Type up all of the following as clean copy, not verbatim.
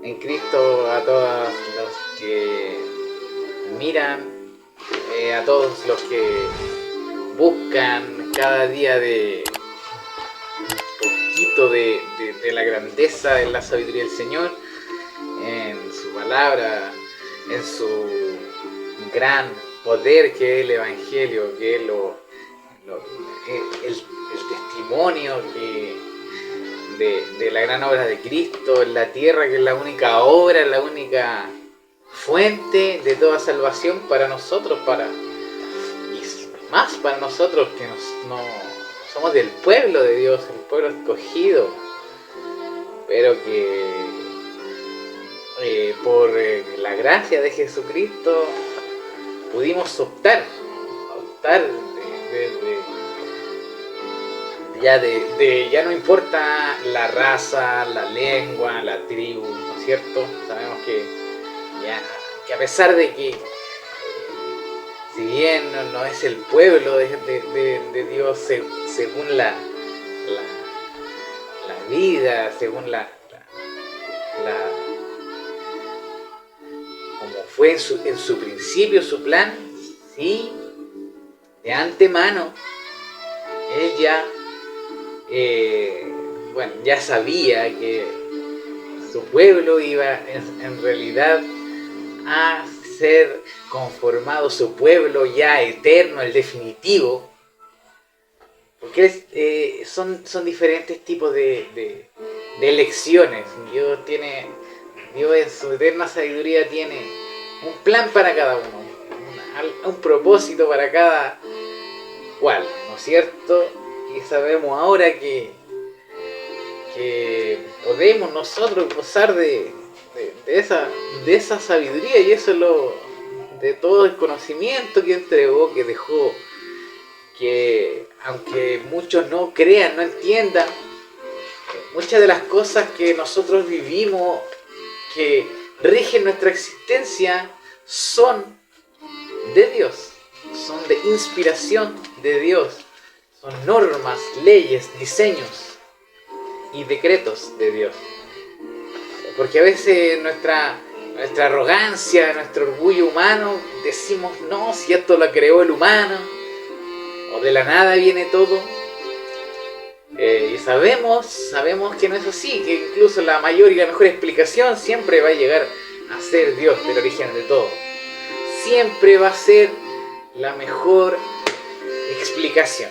en Cristo a todos los que miran, a todos los que buscan cada día de poquito de la grandeza, de la sabiduría del Señor, en su palabra, en su gran poder que es el Evangelio, que es el testimonio de la gran obra de Cristo en la tierra, que es la única obra, la única fuente de toda salvación para nosotros, y más para nosotros que no somos del pueblo de Dios, el pueblo escogido, pero que por la gracia de Jesucristo pudimos optar ya no importa la raza, la lengua, la tribu, ¿no es cierto? Sabemos que a pesar de que si bien no es el pueblo de Dios según la vida, según como fue en su principio su plan, sí, de antemano él ya sabía que su pueblo iba en realidad a ser conformado, su pueblo ya eterno, el definitivo, porque son diferentes tipos de elecciones. Dios en su eterna sabiduría tiene un plan para cada uno, un propósito para cada cual, ¿no es cierto? Y sabemos ahora que podemos nosotros gozar de esa sabiduría, y eso es de todo el conocimiento que entregó, que dejó, que aunque muchos no crean, no entiendan, muchas de las cosas que nosotros vivimos, que rigen nuestra existencia, son de Dios, son de inspiración de Dios, son normas, leyes, diseños y decretos de Dios. Porque a veces nuestra arrogancia, nuestro orgullo humano, decimos, no, si esto lo creó el humano, o de la nada viene todo. Y sabemos que no es así, que incluso la mayor y la mejor explicación siempre va a llegar a ser Dios, del origen de todo. Siempre va a ser la mejor explicación,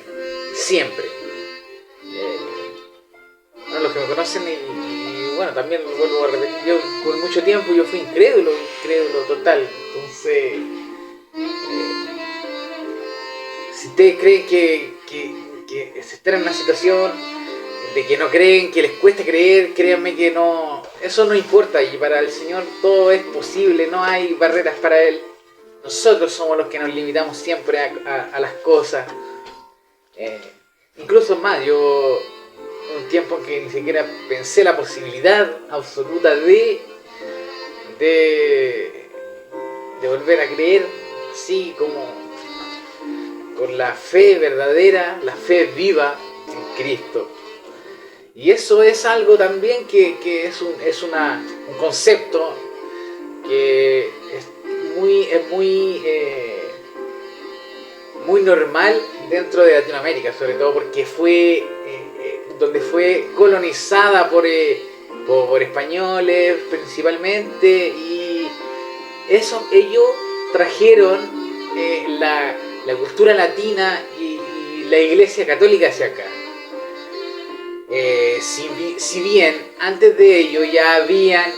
siempre. Bueno, los que me conocen y bueno, también lo vuelvo a repetir, yo por mucho tiempo yo fui incrédulo total. Entonces, si ustedes creen que se están en una situación de que no creen, que les cuesta creer, créanme que no, eso no importa, y para el Señor todo es posible, no hay barreras para Él. Nosotros somos los que nos limitamos siempre a las cosas. Incluso más, yo un tiempo en que ni siquiera pensé la posibilidad absoluta de volver a creer, así como con la fe verdadera, la fe viva en Cristo. Y eso es algo también que es un concepto que es muy normal dentro de Latinoamérica, sobre todo porque fue donde fue colonizada por españoles principalmente, y ellos trajeron la cultura latina y la iglesia católica hacia acá. Si bien antes de ello ya habían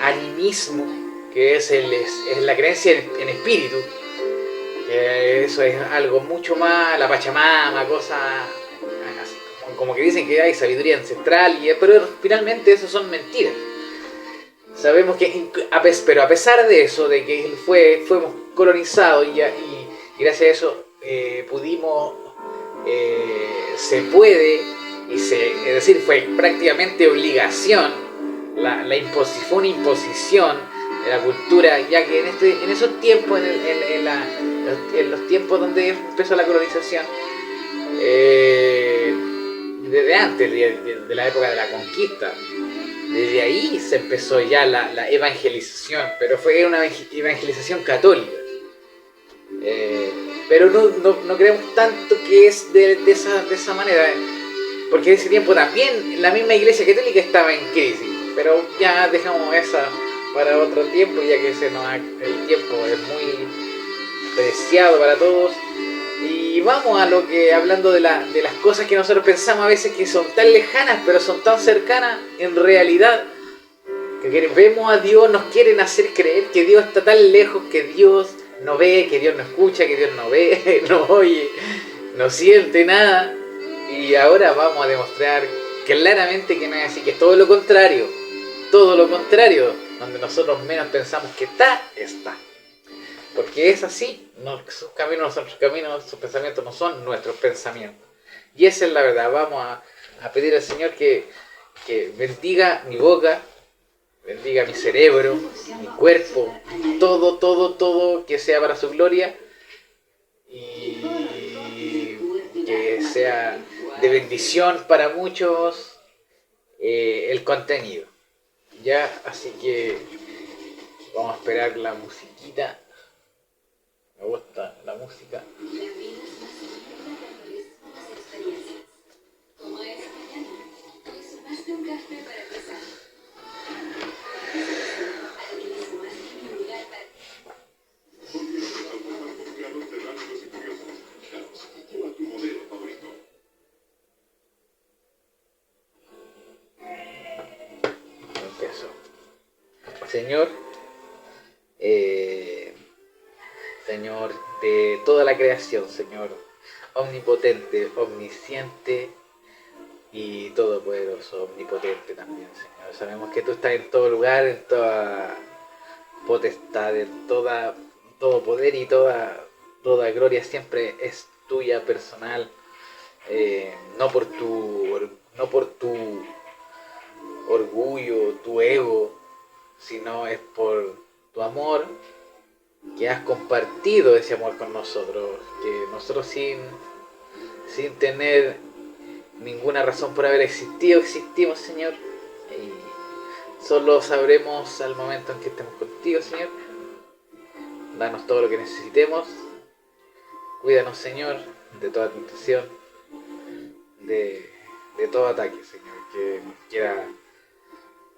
animismo, que es la creencia en espíritu, que eso es algo mucho más, la Pachamama, cosas como que dicen que hay sabiduría ancestral, pero finalmente eso son mentiras. Sabemos que, pero a pesar de eso, de que fuimos colonizados y gracias a eso pudimos, se puede, es decir, fue prácticamente obligación, fue una imposición de la cultura, ya que en esos tiempos, en los tiempos donde empezó la colonización, desde antes de la época de la conquista, Desde ahí se empezó ya la evangelización, pero fue una evangelización católica. Eh, pero no creemos tanto que es de esa manera, porque en ese tiempo también la misma iglesia católica estaba en crisis, pero ya dejamos esa para otro tiempo, ya que el tiempo es muy preciado para todos. Y vamos a lo que, hablando de las cosas que nosotros pensamos a veces que son tan lejanas, pero son tan cercanas, en realidad, que vemos a Dios, nos quieren hacer creer que Dios está tan lejos, que Dios no ve, que Dios no escucha, que Dios no ve, no oye, no siente nada. Y ahora vamos a demostrar claramente que no es así, que es todo lo contrario, donde nosotros menos pensamos que está. Porque es así, sus caminos son nuestros caminos, sus pensamientos no son nuestros pensamientos. Y esa es la verdad. Vamos a pedir al Señor que bendiga mi boca, bendiga mi cerebro, mi cuerpo, todo que sea para su gloria, y que sea de bendición para muchos el contenido. Ya, así que vamos a esperar la musiquita. Me gusta la música. Empezó. Señor, Señor de toda la creación, Señor, omnipotente, omnisciente y todopoderoso, omnipotente también, Señor. Sabemos que tú estás en todo lugar, en toda potestad, en todo poder, y toda gloria siempre es tuya, personal, no por tu orgullo, tu ego, sino es por tu amor, que has compartido ese amor con nosotros, que nosotros sin tener ninguna razón por haber existido, existimos, Señor, y solo sabremos al momento en que estemos contigo, Señor. Danos todo lo que necesitemos, cuídanos, Señor, de toda tentación, de todo ataque, Señor, que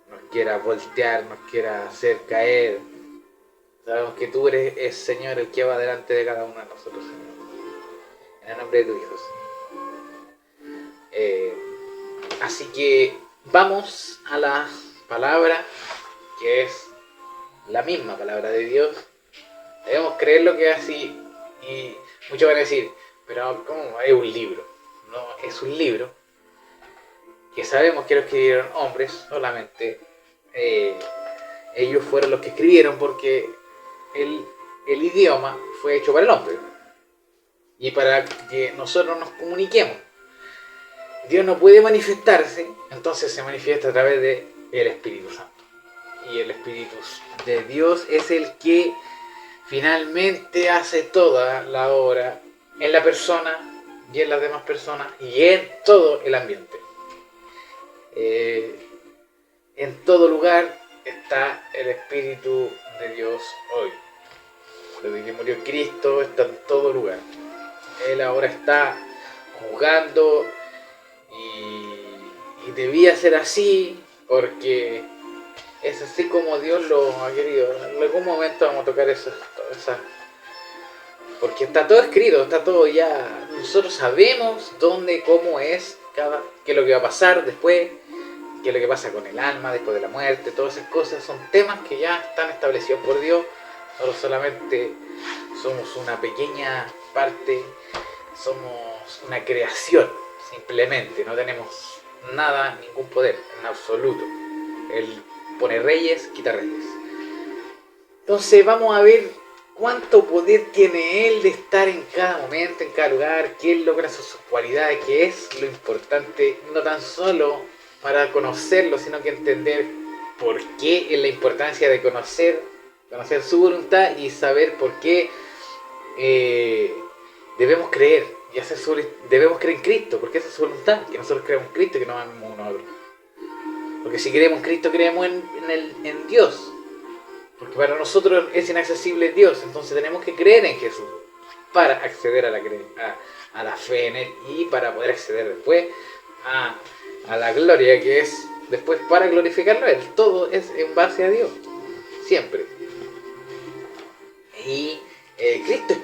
nos quiera voltear, nos quiera hacer caer. Sabemos que tú eres, Señor, el que va delante de cada uno de nosotros, Señor. En el nombre de tu Hijo, Señor. Así que vamos a la palabra, que es la misma palabra de Dios. Debemos creer lo que es así. Y muchos van a decir, pero ¿cómo es un libro? No, es un libro que sabemos que lo escribieron hombres solamente. Ellos fueron los que escribieron, porque el idioma fue hecho para el hombre y para que nosotros nos comuniquemos. Dios no puede manifestarse, entonces se manifiesta a través de el Espíritu Santo, y el Espíritu de Dios es el que finalmente hace toda la obra en la persona y en las demás personas y en todo el ambiente. En todo lugar está el Espíritu de Dios hoy. Desde que murió Cristo está en todo lugar. Él ahora está juzgando, y debía ser así, porque es así como Dios lo ha querido. En algún momento vamos a tocar eso, porque está todo escrito, está todo ya. Nosotros sabemos dónde, cómo es, qué es lo que va a pasar después, qué es lo que pasa con el alma después de la muerte. Todas esas cosas son temas que ya están establecidos por Dios. Nosotros solamente somos una pequeña parte, somos una creación, simplemente. No tenemos nada, ningún poder en absoluto. Él pone reyes, quita reyes. Entonces vamos a ver cuánto poder tiene Él de estar en cada momento, en cada lugar, que Él logra sus cualidades, que es lo importante, no tan solo para conocerlo, sino que entender por qué es la importancia de conocer su voluntad, y saber por qué debemos creer y debemos creer en Cristo, porque esa es su voluntad, que nosotros creemos en Cristo y que no amemos uno a otro. Porque si creemos en Cristo, creemos en Dios. Porque para nosotros es inaccesible Dios. Entonces tenemos que creer en Jesús para acceder a la fe en Él y para poder acceder después a la gloria, que es después para glorificarlo a Él. Todo es en base a Dios. Siempre. Y Cristo es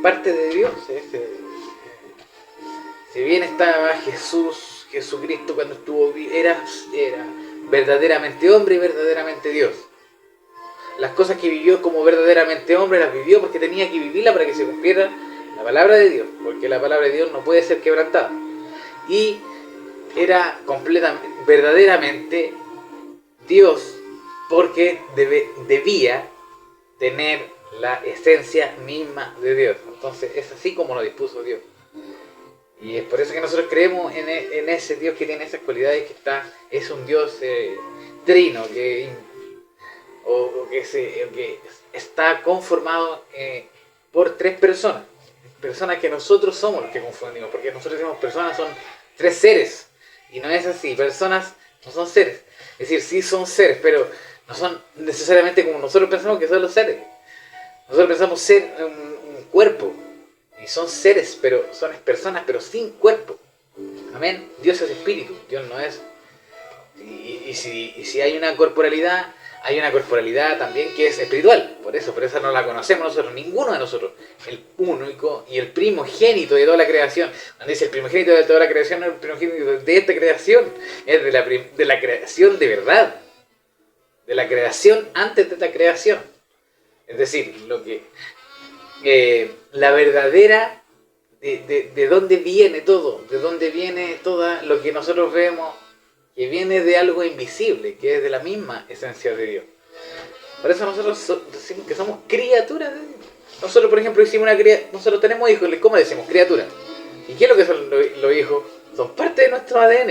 parte de Dios. Si bien estaba Jesucristo cuando estuvo era verdaderamente hombre y verdaderamente Dios. Las cosas que vivió como verdaderamente hombre las vivió porque tenía que vivirla para que se cumpliera la palabra de Dios, porque la palabra de Dios no puede ser quebrantada. Y era verdaderamente Dios porque debía tener la esencia misma de Dios. Entonces es así como lo dispuso Dios. Y es por eso que nosotros creemos en ese Dios que tiene esas cualidades, es un Dios trino, que está conformado por tres personas. Personas que nosotros somos los que confundimos, porque nosotros decimos personas son tres seres. Y no es así, personas no son seres. Es decir, sí son seres, pero no son necesariamente como nosotros pensamos que son los seres. Nosotros pensamos ser un cuerpo. Y son seres, pero son personas, pero sin cuerpo. Amén. Dios es espíritu, Dios no es. Y si hay una corporalidad también que es espiritual. Por eso no la conocemos nosotros, ninguno de nosotros. El único y el primogénito de toda la creación. Cuando dice el primogénito de toda la creación, no es el primogénito de esta creación, es de la creación de verdad. De la creación antes de esta creación. Es decir, la verdadera, de dónde viene todo, de dónde viene todo lo que nosotros vemos, que viene de algo invisible, que es de la misma esencia de Dios. Por eso nosotros decimos que somos criaturas de Dios. Nosotros, por ejemplo, nosotros tenemos hijos, ¿cómo decimos? Criaturas. ¿Y qué es lo que son los hijos? Son parte de nuestro ADN,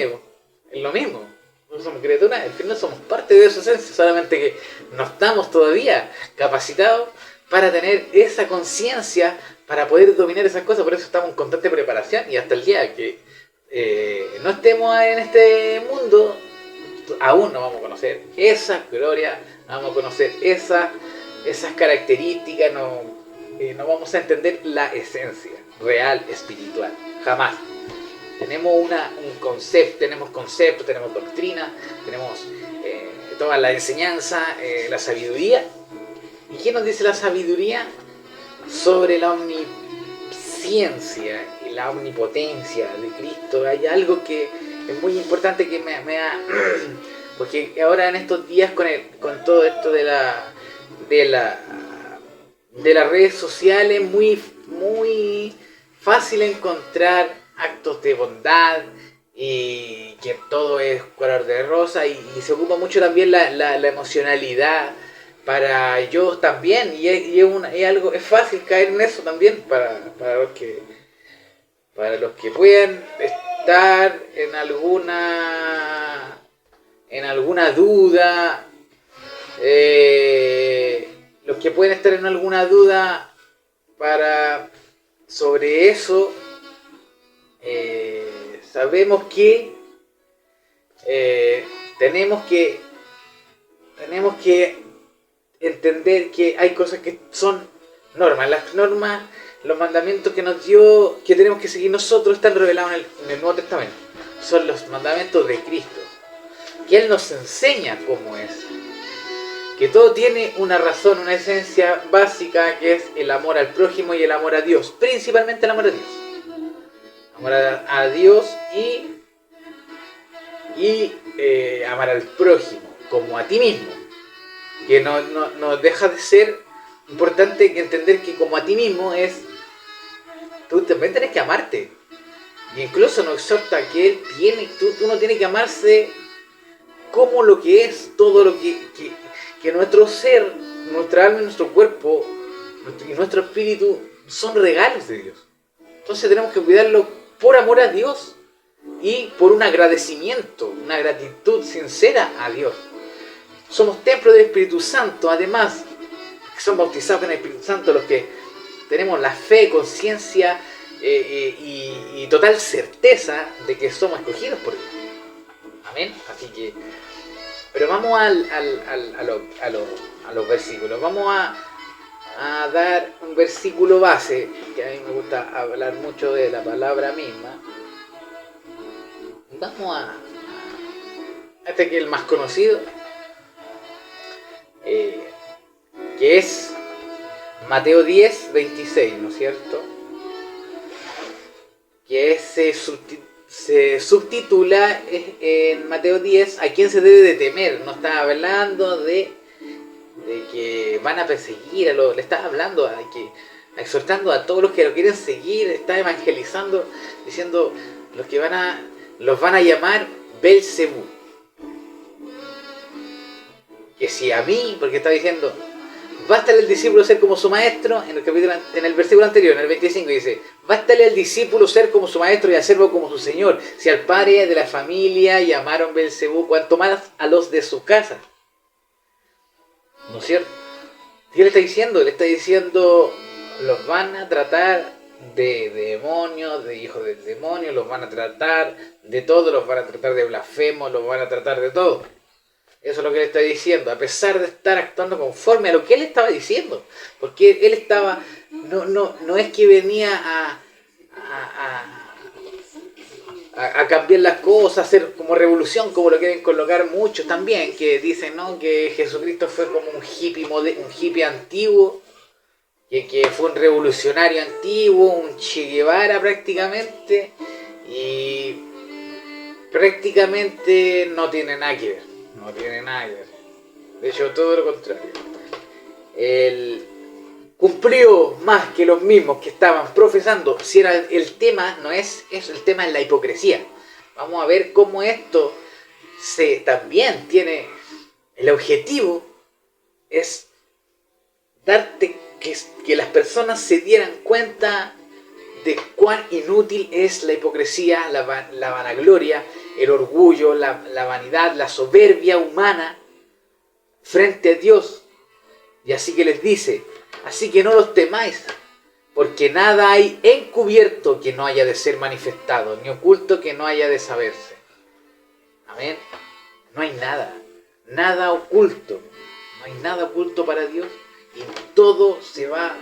es lo mismo. Nosotros somos criaturas, al final somos parte de esa esencia, solamente que no estamos todavía capacitados para tener esa conciencia, para poder dominar esas cosas. Por eso estamos en constante preparación, y hasta el día que no estemos en este mundo, aún no vamos a conocer esa gloria, no vamos a conocer esas características, no vamos a entender la esencia real, espiritual, jamás. Tenemos tenemos conceptos, tenemos doctrina, tenemos toda la enseñanza, la sabiduría. ¿Y qué nos dice la sabiduría? Sobre la omnisciencia y la omnipotencia de Cristo. Hay algo que es muy importante que me ha... Porque ahora en estos días con todo esto de las redes sociales, muy, muy fácil encontrar actos de bondad y que todo es color de rosa, y se ocupa mucho también la emocionalidad para yo también, y es fácil caer en eso también para los que puedan estar en alguna duda, los que pueden estar en alguna duda sobre eso. Sabemos que tenemos que entender que hay cosas que son normas. Las normas, los mandamientos que nos dio, que tenemos que seguir nosotros, están revelados en el Nuevo Testamento. Son los mandamientos de Cristo, que Él nos enseña cómo es. Que todo tiene una razón, una esencia básica, que es el amor al prójimo y el amor a Dios. Principalmente el amor a Dios. Amar a Dios y amar al prójimo como a ti mismo. Que no deja de ser importante entender que como a ti mismo tú también tienes que amarte. Y incluso nos exhorta que tú no tienes que amarse como lo que es, todo lo que nuestro ser, nuestra alma y nuestro cuerpo y nuestro espíritu son regalos de Dios. Entonces tenemos que cuidarlo por amor a Dios y por un agradecimiento, una gratitud sincera a Dios. Somos templo del Espíritu Santo, además, que son bautizados en el Espíritu Santo, los que tenemos la fe, conciencia y total certeza de que somos escogidos por Dios. Amén. Así que, pero vamos a los versículos. Vamos a dar un versículo base, que a mí me gusta hablar mucho de la palabra misma. Vamos a este que es el más conocido, que es Mateo 10, 26, ¿no es cierto? Que se subtitula en Mateo 10, ¿a quién se debe de temer? No está hablando de que van a perseguir, le está hablando exhortando a todos los que lo quieren seguir, está evangelizando, diciendo los van a llamar Belcebú. Que si a mí, porque está diciendo, bástale al discípulo ser como su maestro, en el versículo anterior, en el 25 dice, bástale al discípulo ser como su maestro y al siervo como su señor. Si al padre de la familia llamaron Belcebú, cuanto más a los de su casa. ¿No es cierto? ¿Qué le está diciendo? Le está diciendo, los van a tratar de demonios, de hijos del demonio, los van a tratar de todo, los van a tratar de blasfemos, los van a tratar de todo. Eso es lo que le está diciendo, a pesar de estar actuando conforme a lo que él estaba diciendo. Porque él estaba, no es que venía a cambiar las cosas, a hacer como revolución, como lo quieren colocar muchos también, que dicen, ¿no?, que Jesucristo fue como un hippie antiguo, que fue un revolucionario antiguo, un Che Guevara prácticamente, y prácticamente no tiene nada que ver. No tiene nada que ver. De hecho, todo lo contrario. Él cumplió más que los mismos que estaban profesando. Si era el tema, no es eso, el tema es la hipocresía. Vamos a ver cómo esto también tiene el objetivo, es darte que las personas se dieran cuenta de cuán inútil es la hipocresía, la vanagloria, el orgullo, la vanidad, la soberbia humana frente a Dios. Y así que les dice, así que no los temáis, porque nada hay encubierto que no haya de ser manifestado, ni oculto que no haya de saberse. Amén. No hay nada oculto, no hay nada oculto para Dios, y todo se va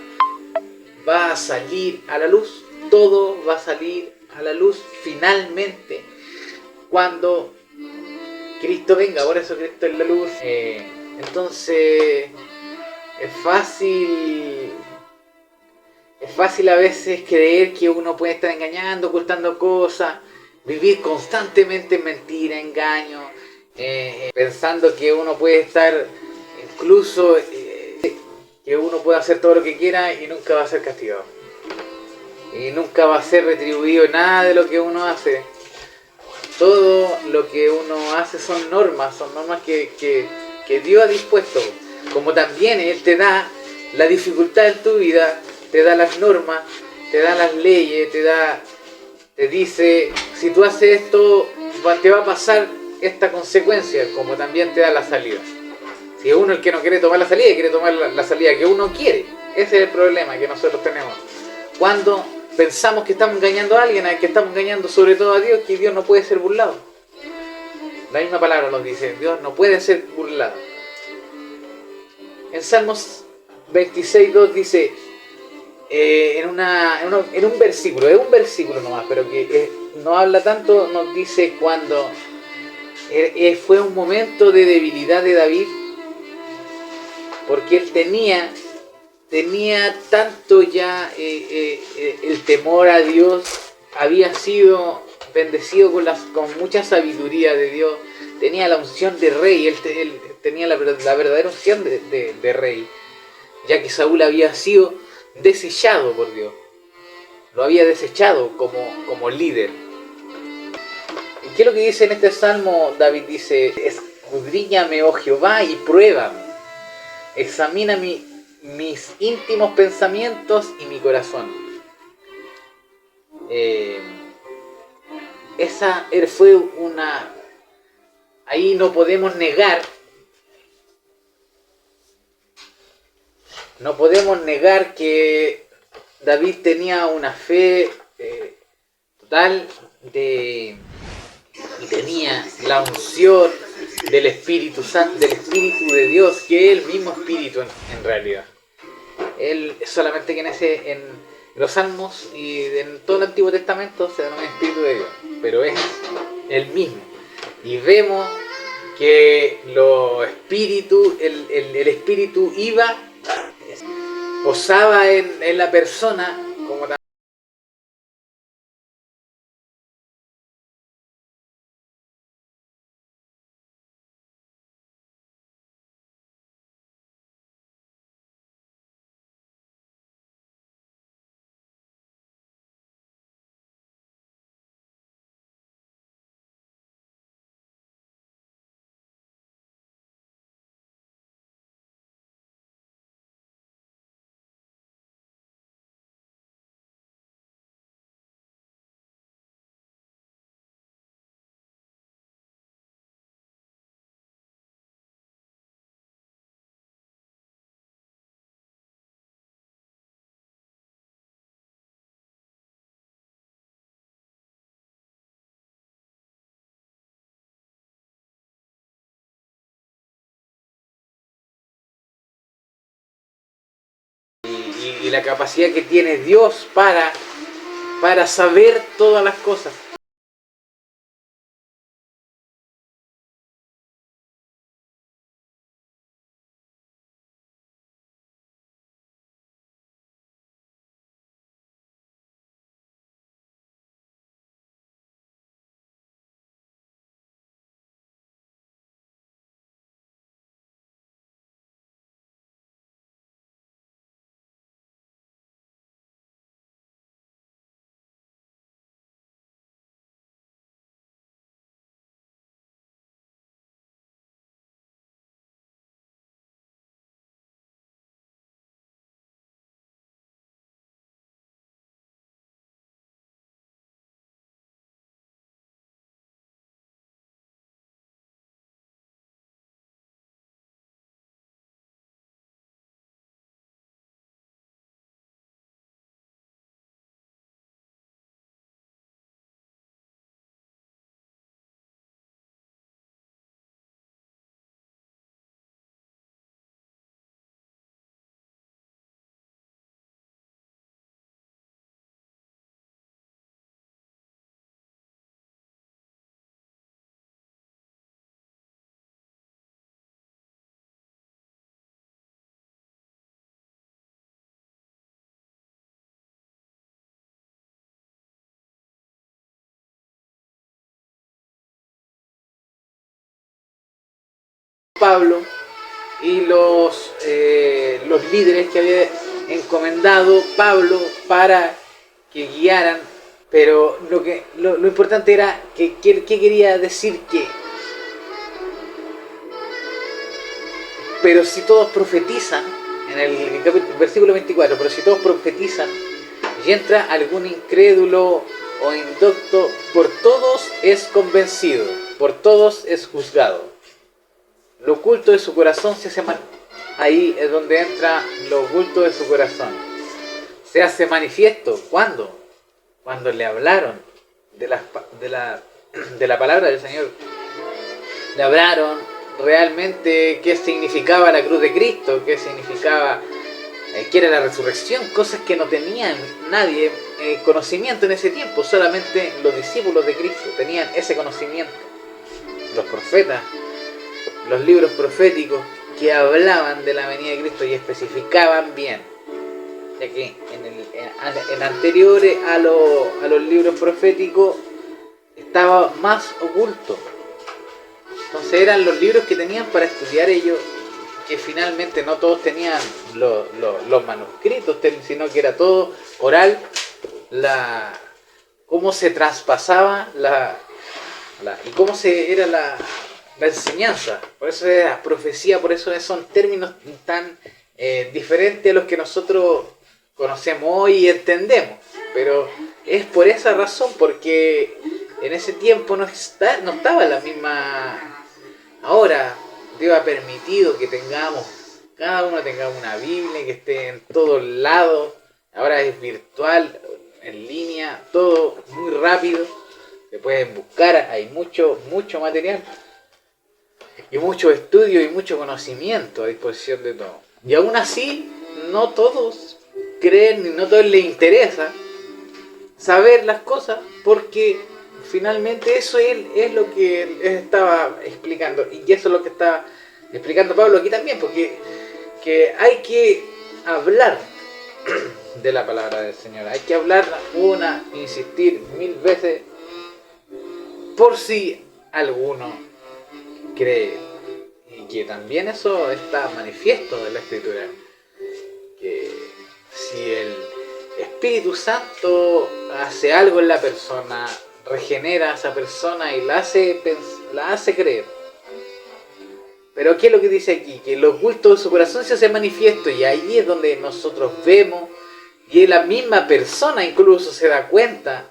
a salir a la luz, todo va a salir a la luz finalmente cuando Cristo venga. Por eso Cristo es la luz. Entonces es fácil a veces creer que uno puede estar engañando, ocultando cosas, vivir constantemente en mentira, engaño, pensando que uno puede estar incluso que uno puede hacer todo lo que quiera y nunca va a ser castigado y nunca va a ser retribuido nada de lo que uno hace. Todo lo que uno hace son normas que Dios ha dispuesto. Como también Él te da la dificultad en tu vida, te da las normas, te da las leyes, te dice, si tú haces esto, te va a pasar esta consecuencia, como también te da la salida. Si es uno el que no quiere tomar la salida, quiere tomar la salida que uno quiere. Ese es el problema que nosotros tenemos. Cuando pensamos que estamos engañando a alguien, que estamos engañando sobre todo a Dios, que Dios no puede ser burlado. La misma palabra nos dice, Dios no puede ser burlado. En Salmos 26:2 dice, en un versículo, es un versículo nomás, pero que no habla tanto, nos dice cuando fue un momento de debilidad de David, porque él tenía tanto ya el temor a Dios, había sido bendecido con mucha sabiduría de Dios, tenía la unción de rey, él tenía la verdadera unción de rey, ya que Saúl había sido desechado por Dios, lo había desechado como líder. ¿Y qué es lo que dice en este salmo? David dice, escudriñame, oh Jehová, y pruébame, examina mis íntimos pensamientos y mi corazón. Esa fue una... Ahí no podemos negar que David tenía una fe total de y tenía la unción del Espíritu Santo, del Espíritu de Dios, que es el mismo Espíritu en realidad. Él solamente que en los Salmos y en todo el Antiguo Testamento se denomina Espíritu de Dios, pero es el mismo. Y vemos que el Espíritu iba, posaba en la persona, como también y la capacidad que tiene Dios para saber todas las cosas. Pablo y los líderes que había encomendado Pablo para que guiaran, pero lo importante era que quería decir que, pero si todos profetizan, en el versículo 24, pero si todos profetizan y entra algún incrédulo o indocto, por todos es convencido, por todos es juzgado. Lo oculto de su corazón se hace ahí es donde entra lo oculto de su corazón. Se hace manifiesto. ¿Cuándo? Cuando le hablaron de la palabra del Señor. Le hablaron realmente qué significaba la cruz de Cristo, qué significaba, qué era la resurrección, cosas que no tenían nadie conocimiento en ese tiempo. Solamente los discípulos de Cristo tenían ese conocimiento. Los profetas, los libros proféticos que hablaban de la venida de Cristo y especificaban bien, ya que en anteriores a los libros proféticos estaba más oculto. Entonces eran los libros que tenían para estudiar ellos, que finalmente no todos tenían los manuscritos, sino que era todo oral, cómo se traspasaba y cómo era la enseñanza. Por eso es la profecía, por eso son términos tan diferentes a los que nosotros conocemos hoy y entendemos. Pero es por esa razón, porque en ese tiempo no estaba la misma. Ahora Dios ha permitido que cada uno tenga una Biblia, que esté en todos lados. Ahora es virtual, en línea, todo muy rápido. le pueden buscar, hay mucho material y mucho estudio y mucho conocimiento a disposición de todos. Y aún así, no todos creen y no todos les interesa saber las cosas, porque finalmente eso es lo que él estaba explicando, y eso es lo que está explicando Pablo aquí también, porque que hay que hablar de la palabra del Señor, hay que hablarla insistir 1000 veces, por si alguno cree, y que también eso está manifiesto en la Escritura, que si el Espíritu Santo hace algo en la persona, regenera a esa persona y la hace creer. Pero ¿qué es lo que dice aquí? Que lo oculto de su corazón se hace manifiesto, y ahí es donde nosotros vemos, y la misma persona incluso se da cuenta,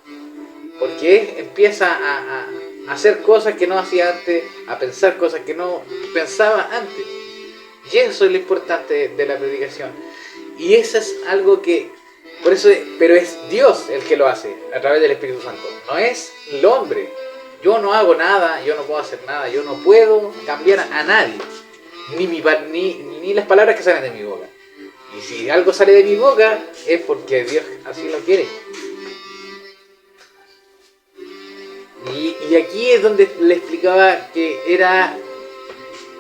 porque empieza a hacer cosas que no hacía antes, a pensar cosas que no pensaba antes. Y eso es lo importante de la predicación. Y eso es algo que, por eso, pero es Dios el que lo hace a través del Espíritu Santo, no es el hombre. Yo no hago nada, yo no puedo hacer nada, yo no puedo cambiar a nadie, ni las palabras que salen de mi boca. Y si algo sale de mi boca es porque Dios así lo quiere. Y aquí es donde le explicaba que era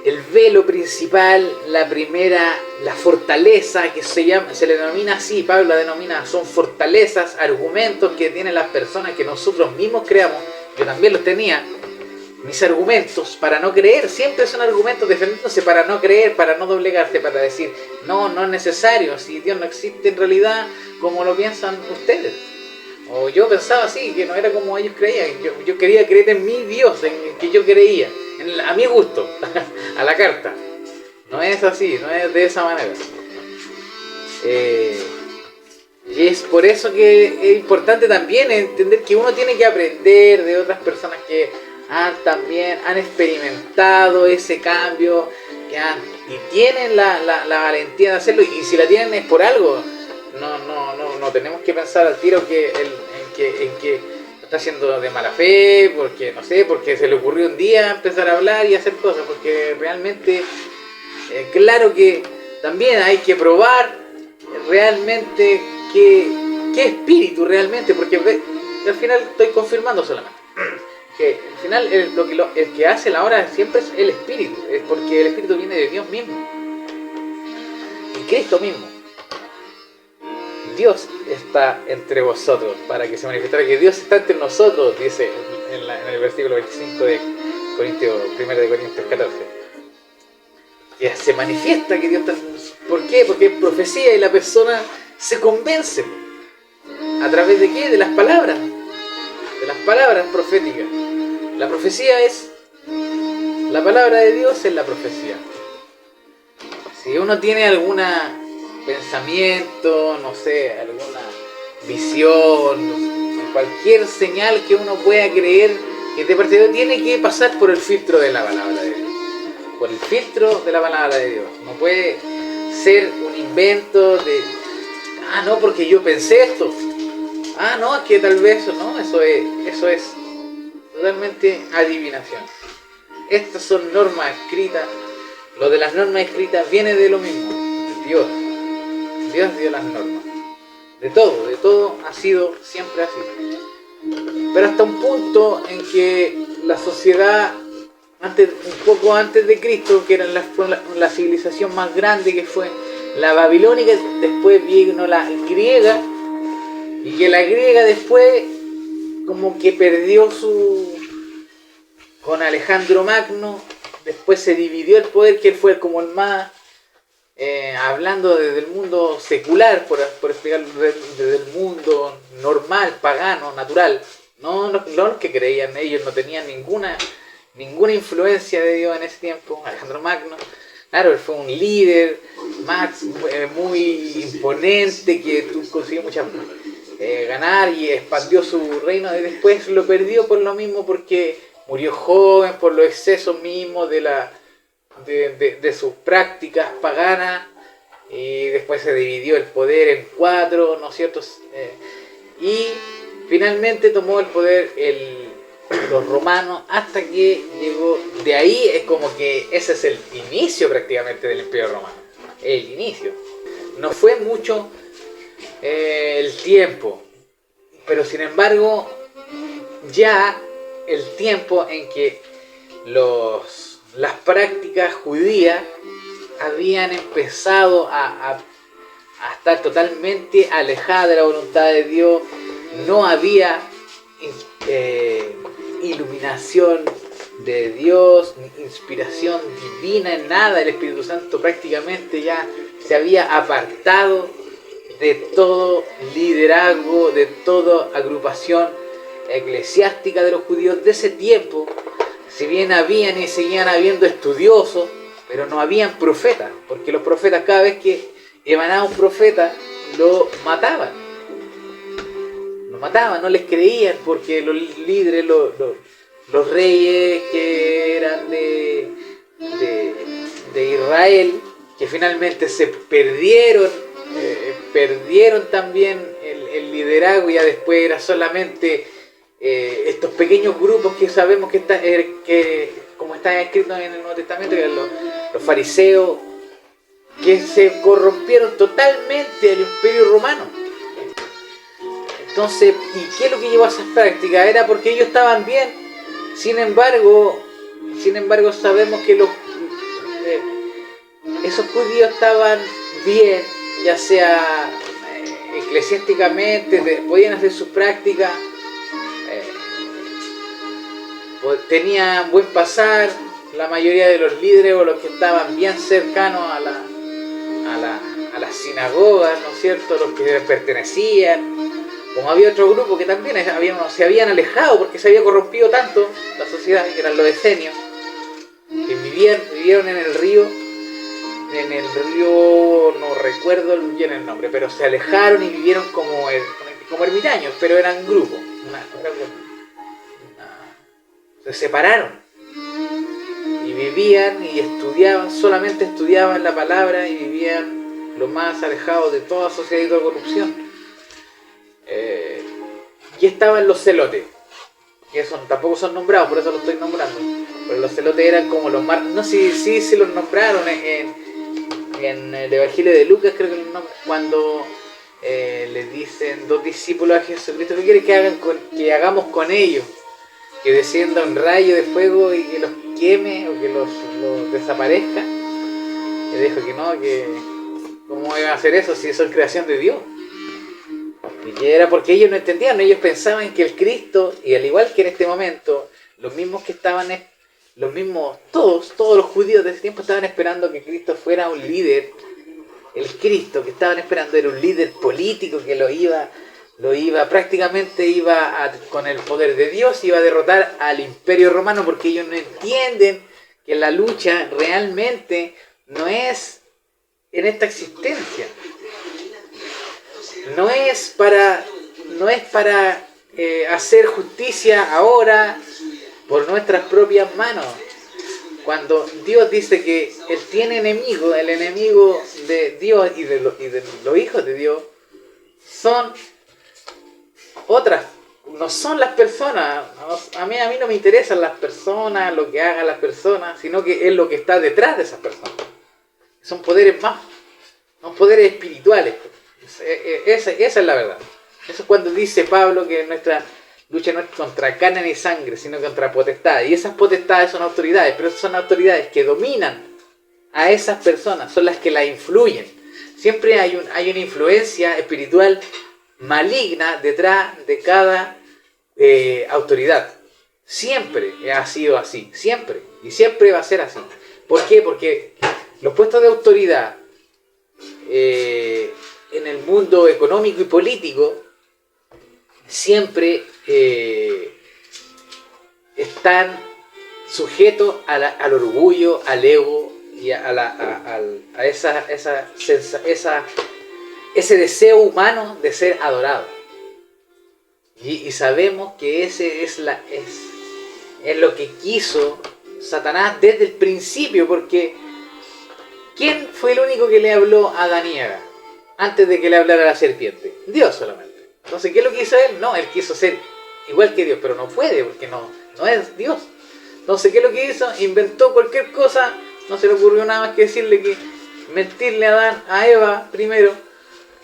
el velo principal, la fortaleza, que se le denomina así, Pablo la denomina, son fortalezas, argumentos que tienen las personas que nosotros mismos creamos. Yo también los tenía, mis argumentos para no creer, siempre son argumentos defendiéndose para no creer, para no doblegarse, para decir, no es necesario, si Dios no existe en realidad como lo piensan ustedes. O yo pensaba así, que no era como ellos creían, yo quería creer en mi Dios, en el que yo creía, a mi gusto, a la carta. No es así, no es de esa manera. Y es por eso que es importante también entender que uno tiene que aprender de otras personas que también han experimentado ese cambio, y tienen la valentía de hacerlo, y si la tienen es por algo. No tenemos que pensar al tiro en que está haciendo de mala fe, porque no sé, porque se le ocurrió un día empezar a hablar y hacer cosas, porque realmente claro que también hay que probar realmente qué espíritu realmente, porque al final estoy confirmando solamente que al final el que hace la obra siempre es el espíritu, es porque el espíritu viene de Dios mismo y Cristo mismo. Dios está entre vosotros, para que se manifiestara que Dios está entre nosotros, dice en el versículo 25 de 1 de Corintios 14. Y se manifiesta que Dios está entre nosotros. ¿Por qué? Porque es profecía y la persona se convence. ¿A través de qué? De las palabras proféticas. La profecía es la palabra de Dios, es la profecía. Si uno tiene alguna pensamiento, no sé, alguna visión, cualquier señal que uno pueda creer que te parte de Dios, tiene que pasar por el filtro de la palabra de Dios. Por el filtro de la palabra de Dios. No puede ser un invento de, no, porque yo pensé esto. No, es que tal vez no, eso es totalmente adivinación. Estas son normas escritas. Lo de las normas escritas viene de lo mismo, de Dios. Dios dio las normas. De todo ha sido siempre así. Pero hasta un punto en que la sociedad, un poco antes de Cristo, que era la civilización más grande, que fue la babilónica, después vino la griega, y que la griega después como que perdió con Alejandro Magno, después se dividió el poder, que él fue como el más, hablando desde el mundo secular, por explicarlo, desde el mundo normal, pagano, natural, no los que creían, ellos no tenían ninguna influencia de Dios en ese tiempo. Alejandro Magno, claro, él fue un líder muy imponente, que consiguió ganar y expandió su reino, y después lo perdió por lo mismo, porque murió joven, por los excesos mismos de sus prácticas paganas, y después se dividió el poder en 4, ¿no es cierto? Y finalmente tomó el poder los romanos, hasta que llegó, de ahí es como que ese es el inicio prácticamente del Imperio Romano, el inicio. No fue mucho el tiempo, pero sin embargo ya el tiempo en que las prácticas judías habían empezado a estar totalmente alejadas de la voluntad de Dios, no había iluminación de Dios, inspiración divina en nada. El Espíritu Santo prácticamente ya se había apartado de todo liderazgo, de toda agrupación eclesiástica de los judíos de ese tiempo. Si bien habían y seguían habiendo estudiosos, pero no habían profetas, porque los profetas, cada vez que emanaba un profeta, lo mataban, no les creían, porque los líderes, los reyes que eran de Israel, que finalmente se perdieron también el liderazgo, y ya después era solamente estos pequeños grupos que sabemos que como está escrito en el Nuevo Testamento, que eran los fariseos, que se corrompieron totalmente al Imperio Romano. Entonces, ¿y qué es lo que llevó a esas prácticas? Era porque ellos estaban bien. Sin embargo sabemos que esos judíos estaban bien, ya sea eclesiásticamente, podían hacer sus prácticas, tenían buen pasar. La mayoría de los líderes, o los que estaban bien cercanos a las sinagogas, ¿no es cierto?, los que pertenecían. Como había otro grupo que también se habían alejado porque se había corrompido tanto la sociedad, que eran los esenios, que vivieron en el río, no recuerdo bien el nombre, pero se alejaron y vivieron como ermitaños, pero eran grupos. Se separaron y vivían y estudiaban, solamente estudiaban la palabra, y vivían lo más alejados de toda sociedad y toda corrupción. Y estaban los celotes, que tampoco son nombrados, por eso los estoy nombrando, pero los celotes eran como los más, no sé si se los nombraron en el Evangelio de Lucas, creo que cuando le dicen dos discípulos a Jesucristo: ¿qué quiere que hagamos con ellos? Que descienda un rayo de fuego y que los queme, o que los desaparezca. Y dijo que no, que ¿cómo iban a hacer eso si son creación de Dios? Y que era porque ellos no entendían, ellos pensaban que el Cristo, y al igual que en este momento, todos los judíos de ese tiempo estaban esperando que Cristo fuera un líder. El Cristo que estaban esperando era un líder político que con el poder de Dios iba a derrotar al Imperio Romano, porque ellos no entienden que la lucha realmente no es en esta existencia. No es para hacer justicia ahora por nuestras propias manos. Cuando Dios dice que Él tiene enemigos, el enemigo de Dios y de los hijos de Dios son otras, no son las personas. A mí no me interesan las personas, lo que hagan las personas, sino que es lo que está detrás de esas personas. Son poderes son poderes espirituales. Esa es la verdad. Eso es cuando dice Pablo que nuestra lucha no es contra carne ni sangre, sino contra potestades. Y esas potestades son autoridades, pero son autoridades que dominan a esas personas, son las que las influyen. Siempre hay una influencia espiritual maligna detrás de cada autoridad. Siempre ha sido así, siempre. Y siempre va a ser así. ¿Por qué? Porque los puestos de autoridad en el mundo económico y político siempre están sujetos al orgullo, al ego y a ese deseo humano de ser adorado. Y sabemos que ese es lo que quiso Satanás desde el principio, porque ¿quién fue el único que le habló a Adán y Eva antes de que le hablara a la serpiente? Dios solamente. Entonces, ¿qué es lo que hizo él? No, él quiso ser igual que Dios, pero no puede, porque no no es Dios. Entonces, ¿qué es lo que hizo? Inventó cualquier cosa, no se le ocurrió nada más que decirle que mentirle a Adán, a Eva primero,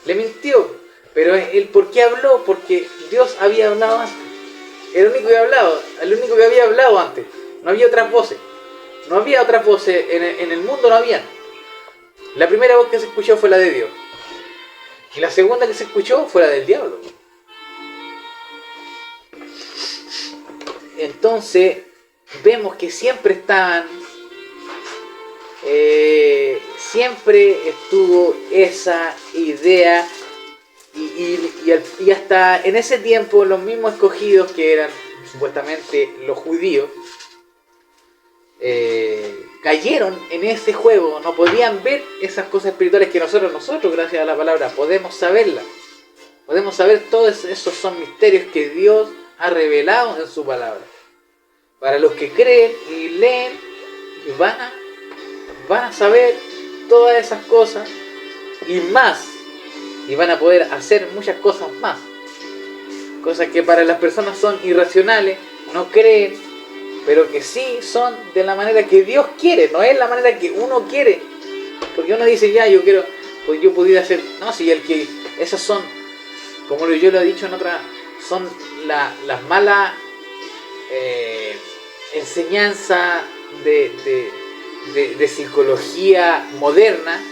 le mintió. Pero él, ¿por qué habló? Porque Dios había hablado antes. Era el único que había hablado antes. No había otras voces. No había otras voces en el mundo, no había. La primera voz que se escuchó fue la de Dios. Y la segunda que se escuchó fue la del diablo. Entonces, vemos que siempre estaban, siempre estuvo esa idea y hasta en ese tiempo los mismos escogidos que eran supuestamente los judíos cayeron en ese juego, no podían ver esas cosas espirituales que nosotros gracias a la palabra podemos saberlas, podemos saber. Todos esos son misterios que Dios ha revelado en su palabra. Para los que creen y leen, van a saber todas esas cosas y más. Y van a poder hacer muchas cosas más. Cosas que para las personas son irracionales, no creen, pero que sí son de la manera que Dios quiere, no es la manera que uno quiere. Porque uno dice, ya, yo quiero, pues yo pudiera hacer, no, si el que, esas son, como yo lo he dicho en otra, son las malas enseñanzas de psicología moderna,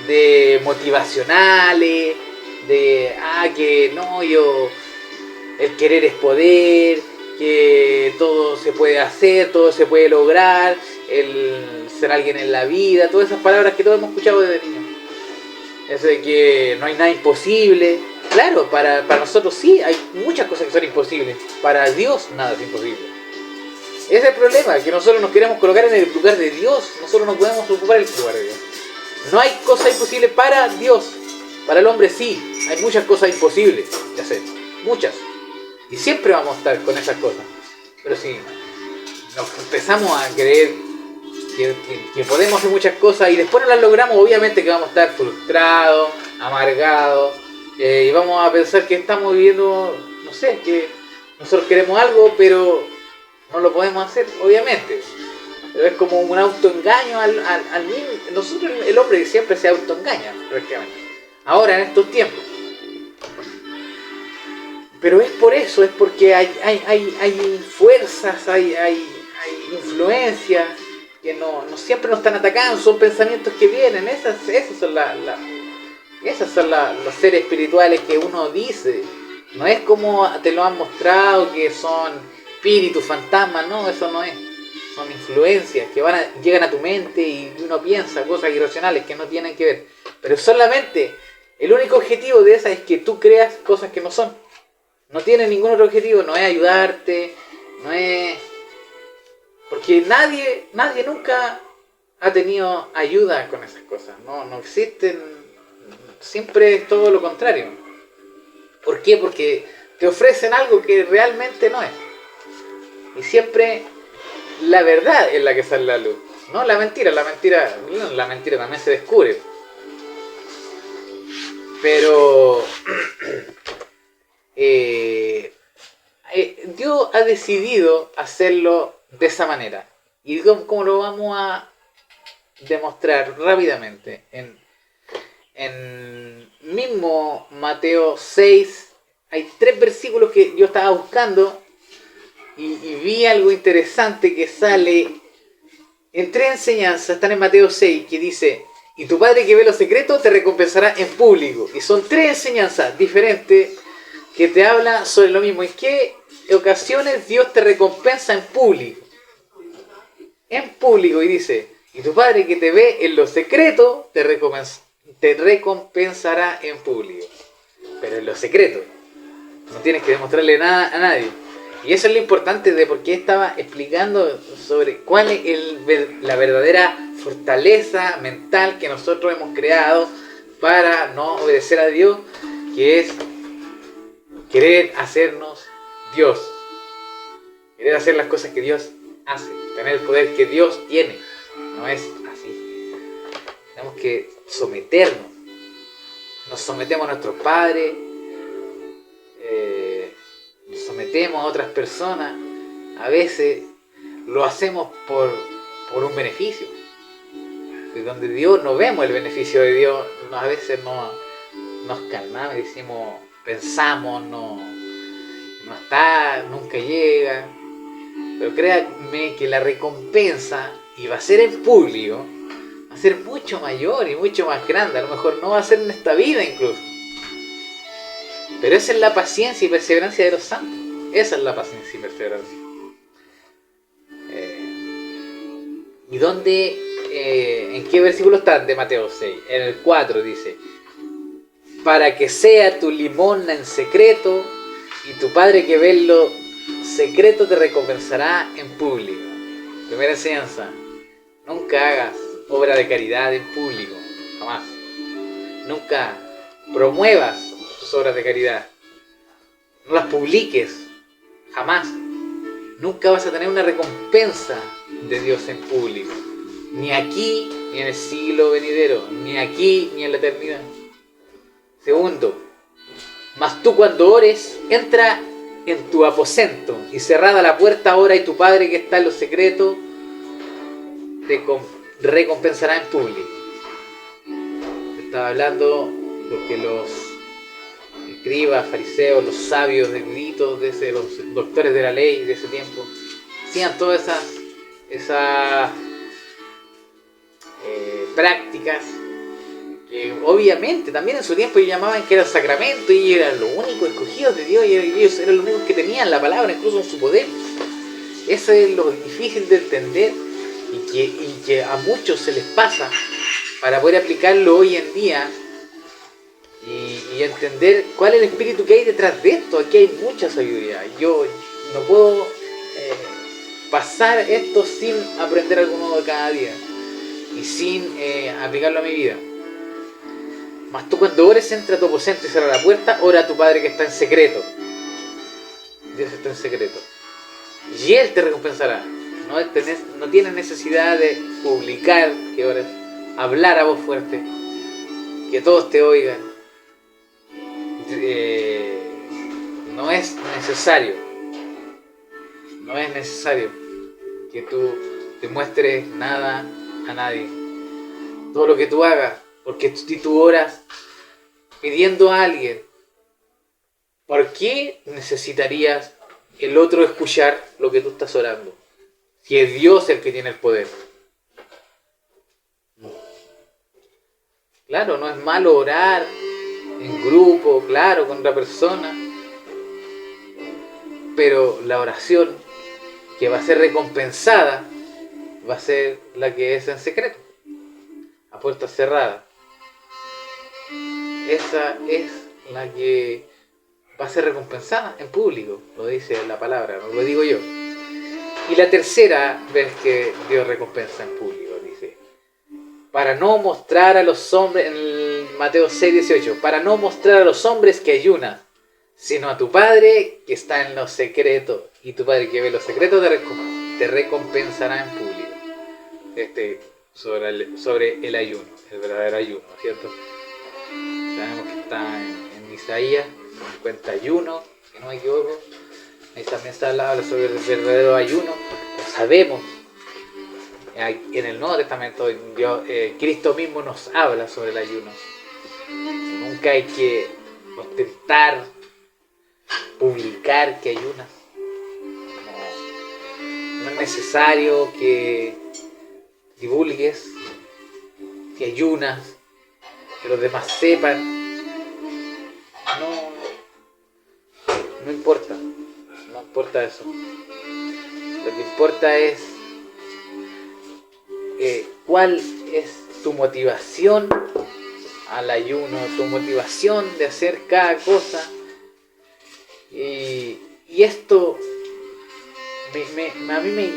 de motivacionales, de que no, el querer es poder, que todo se puede hacer, todo se puede lograr, el ser alguien en la vida, todas esas palabras que todos hemos escuchado desde niños. Eso de que no hay nada imposible. Claro, para nosotros sí, hay muchas cosas que son imposibles. Para Dios nada es imposible. Ese es el problema, que nosotros nos queremos colocar en el lugar de Dios. Nosotros no podemos ocupar el lugar de Dios. No hay cosa imposible para Dios. Para el hombre sí, hay muchas cosas imposibles de hacer. Muchas. Y siempre vamos a estar con esas cosas. Pero si nos empezamos a creer que podemos hacer muchas cosas y después no las logramos, obviamente que vamos a estar frustrados, amargados, y vamos a pensar que estamos viviendo, no sé, que nosotros queremos algo, pero no lo podemos hacer, obviamente. Pero es como un autoengaño al mismo. Nosotros, el hombre siempre se autoengaña, prácticamente. Ahora, en estos tiempos. Pero es por eso, es porque hay fuerzas, hay influencias que no siempre nos están atacando, son pensamientos que vienen, esas son los seres espirituales que uno dice. No es como te lo han mostrado, que son espíritus, fantasmas, no, eso no es. Son influencias que llegan a tu mente y uno piensa cosas irracionales que no tienen que ver. Pero solamente el único objetivo de esa es que tú creas cosas que no son. No tiene ningún otro objetivo, no es ayudarte, no es... Porque nadie nunca ha tenido ayuda con esas cosas, no existen, siempre es todo lo contrario. ¿Por qué? Porque te ofrecen algo que realmente no es. Y siempre la verdad es la que sale a la luz, no la mentira también se descubre. Pero Dios ha decidido hacerlo de esa manera. Y como lo vamos a demostrar rápidamente en mismo Mateo 6, hay 3 versículos que yo estaba buscando y vi algo interesante que sale en 3 enseñanzas. Están en Mateo 6, que dice: y tu Padre que ve lo secreto te recompensará en público. Y son 3 enseñanzas diferentes que te hablan sobre lo mismo. ¿En qué ocasiones Dios te recompensa en público? En público, y dice: y tu Padre que te ve en lo secreto te recompensará en público. Pero en lo secreto. No tienes que demostrarle nada a nadie. Y eso es lo importante de por qué estaba explicando sobre cuál es la verdadera fortaleza mental que nosotros hemos creado para no obedecer a Dios, que es querer hacernos Dios. Querer hacer las cosas que Dios hace. Tener el poder que Dios tiene. No es así. Tenemos que someternos. Nos sometemos a nuestros padres. Nos sometemos a otras personas. a veces lo hacemos por un beneficio. Y donde Dios no vemos el beneficio de Dios, a veces nos calmamos y decimos, pensamos, no está, nunca llega. Pero créanme que la recompensa, y va a ser en público, va a ser mucho mayor y mucho más grande. A lo mejor no va a ser en esta vida incluso. Pero esa es la paciencia y perseverancia de los santos. Esa es la paciencia y perseverancia. ¿Y dónde, en qué versículo están de Mateo 6? En el 4 dice, para que sea tu limosna en secreto, y tu Padre que ve en lo secreto te recompensará en público. Primera enseñanza, nunca hagas obra de caridad en público, jamás. Nunca promuevas tus obras de caridad. No las publiques, jamás. Nunca vas a tener una recompensa de Dios en público. Ni aquí, ni en el siglo venidero. Ni aquí, ni en la eternidad. Segundo, mas tú cuando ores, entra en tu aposento y cerrada la puerta, ora, y tu Padre que está en lo secreto te recompensará en público. Estaba hablando porque los escribas, fariseos, los sabios eruditos, los doctores de la ley de ese tiempo, hacían todas esas prácticas que obviamente también en su tiempo ellos llamaban que eran sacramentos y eran los únicos escogidos de Dios, y ellos eran los únicos que tenían la palabra incluso en su poder. Eso es lo difícil de entender y que a muchos se les pasa para poder aplicarlo hoy en día y entender cuál es el espíritu que hay detrás de esto. Aquí hay mucha sabiduría. Yo no puedo pasar esto sin aprender algo nuevo cada día y sin aplicarlo a mi vida. Mas tú cuando ores, entra a tu aposento y cierra la puerta, ora a tu Padre que está en secreto. Dios está en secreto. Y Él te recompensará. No tienes necesidad de publicar que ores, hablar a voz fuerte, que todos te oigan. No es necesario. No es necesario que tú te muestres nada a nadie. Todo lo que tú hagas, porque si tú oras pidiendo a alguien, ¿por qué necesitarías el otro escuchar lo que tú estás orando? Si es Dios el que tiene el poder. Claro, no es malo orar en grupo, claro, con otra persona, pero la oración que va a ser recompensada va a ser la que es en secreto, a puerta cerrada. Esa es la que va a ser recompensada en público, lo dice la palabra, no lo digo yo. Y la tercera vez que Dios recompensa en público, dice, para no mostrar a los hombres, en Mateo 6:18, para no mostrar a los hombres que ayunas, sino a tu Padre que está en lo secreto, y tu Padre que ve lo secreto te recompensará en público. Sobre el ayuno, el verdadero ayuno, ¿no es cierto? Sabemos que está en Isaías 51, si no me equivoco. Ahí también está habla sobre el verdadero ayuno. Lo sabemos. En el Nuevo Testamento Cristo mismo nos habla sobre el ayuno. Nunca hay que ostentar, publicar que ayunas. No es necesario que divulgues que ayunas, que los demás sepan. No importa. No importa eso. Lo que importa es cuál es tu motivación al ayuno, tu motivación de hacer cada cosa. Y esto a mí me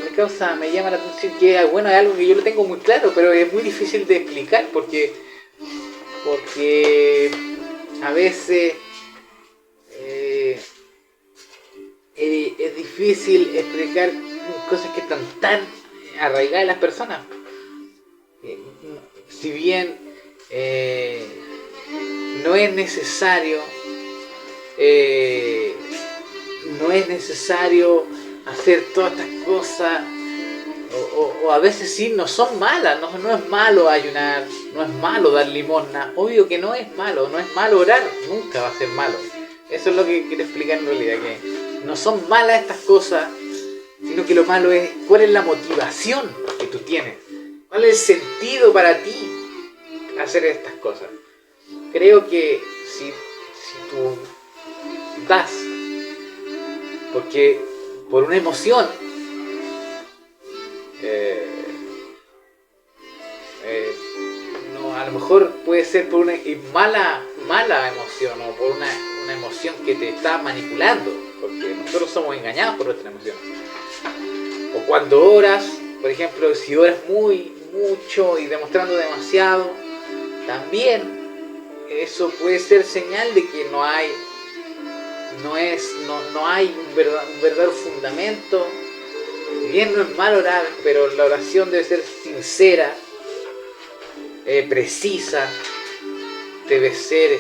llama la atención, que bueno, es algo que yo lo tengo muy claro, pero es muy difícil de explicar porque a veces es difícil explicar cosas que están tan arraigadas en las personas. Si bien no es necesario hacer todas estas cosas, o a veces sí, no son malas, no es malo ayunar, no es malo dar limosna, obvio que no es malo orar, nunca va a ser malo. Eso es lo que quiero explicar en realidad, que no son malas estas cosas, sino que lo malo es cuál es la motivación que tú tienes, cuál es el sentido para ti hacer estas cosas. Creo que si tú das porque por una emoción, no, a lo mejor puede ser por una mala emoción, o por una emoción que te está manipulando, porque nosotros somos engañados por nuestras emociones. O cuando oras, por ejemplo, si oras mucho y demostrando demasiado, también eso puede ser señal de que no hay un verdadero fundamento. Si bien no es mal orar, pero la oración debe ser sincera, precisa, debe ser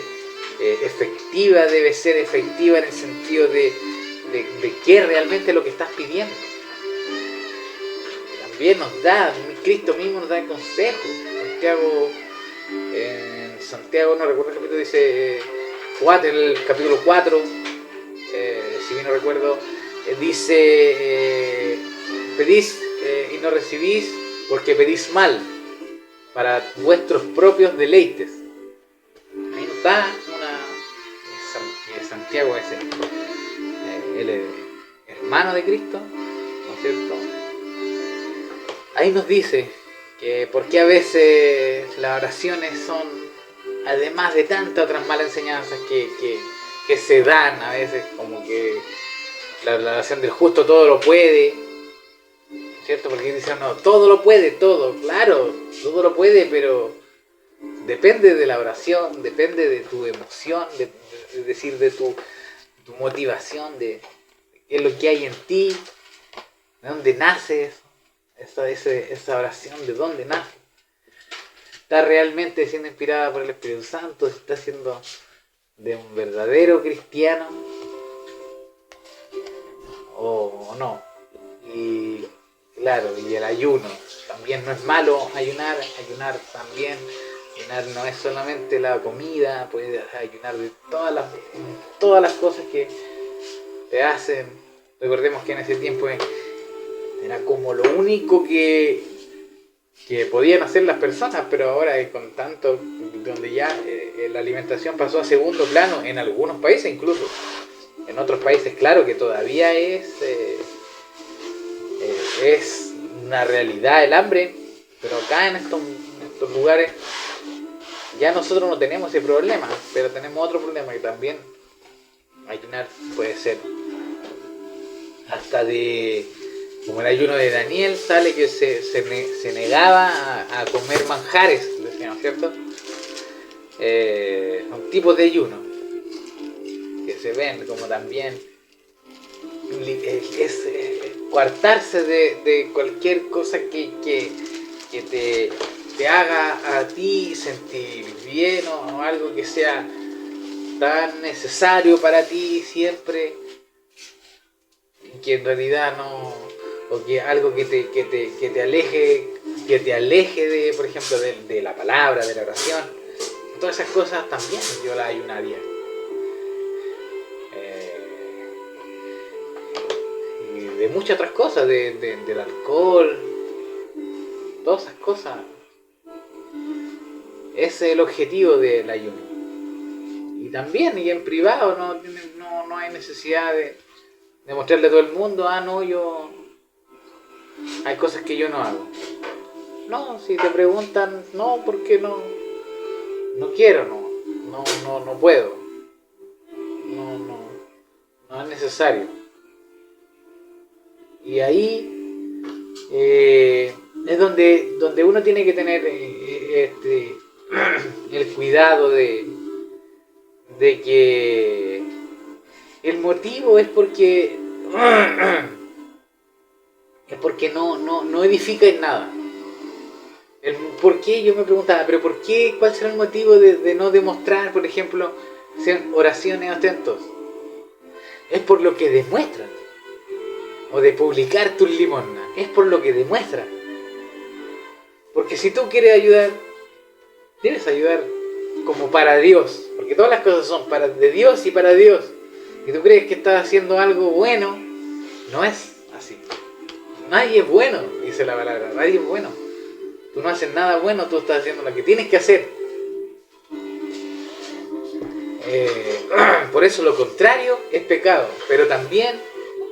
efectiva en el sentido de qué es realmente lo que estás pidiendo. También Cristo mismo nos da consejos. Santiago, no recuerdo el capítulo, dice 4, en el capítulo 4, si bien no recuerdo, dice, pedís y no recibís porque pedís mal, para vuestros propios deleites. Ahí nos da Santiago ese, el hermano de Cristo, ¿no es cierto? Ahí nos dice que por qué a veces las oraciones son, además de tantas otras malas enseñanzas que se dan a veces, como que la oración del justo todo lo puede, ¿cierto? Porque dicen, no, todo lo puede, todo, claro, todo lo puede, pero depende de la oración, depende de tu emoción, es decir, de tu motivación, de qué es lo que hay en ti, de dónde naces, esa oración, de dónde nace. ¿Está realmente siendo inspirada por el Espíritu Santo? ¿Está siendo de un verdadero cristiano o no? Y claro, y el ayuno también no es malo. Ayunar también. Ayunar no es solamente la comida, puedes ayunar de todas las cosas que te hacen. Recordemos que en ese tiempo era como lo único que podían hacer las personas, pero ahora con tanto, donde ya la alimentación pasó a segundo plano, en algunos países incluso. En otros países, claro que todavía es una realidad el hambre, pero acá en estos lugares ya nosotros no tenemos ese problema, pero tenemos otro problema, que también ayunar puede ser hasta como el ayuno de Daniel, sale que se negaba a comer manjares, ¿no es cierto? Son tipos de ayuno que se ven como también es coartarse de cualquier cosa que te haga a ti sentir bien, o algo que sea tan necesario para ti siempre, que en realidad no, o que algo que te aleje de, por ejemplo, de la palabra, de la oración. Todas esas cosas también yo las ayunaría. Y de muchas otras cosas, del alcohol, todas esas cosas. Ese es el objetivo del ayuno. Y también, y en privado, no hay necesidad de mostrarle a todo el mundo, hay cosas que yo no hago. No, si te preguntan, no, porque no quiero, no puedo. No es necesario. Y ahí es donde uno tiene que tener el cuidado de que el motivo es porque no edifica en nada. ¿Por qué? Yo me preguntaba, pero ¿por qué? ¿Cuál será el motivo de no demostrar, por ejemplo, sean oraciones ostentos? Es por lo que demuestran. o de publicar tus limosnas, es por lo que demuestra. Porque si tú quieres ayudar, debes ayudar como para Dios, porque todas las cosas son para de Dios y para Dios. Y tú crees que estás haciendo algo bueno, no es así. Nadie es bueno, dice la palabra, nadie es bueno. Tú no haces nada bueno, tú estás haciendo lo que tienes que hacer. Por eso lo contrario es pecado, pero también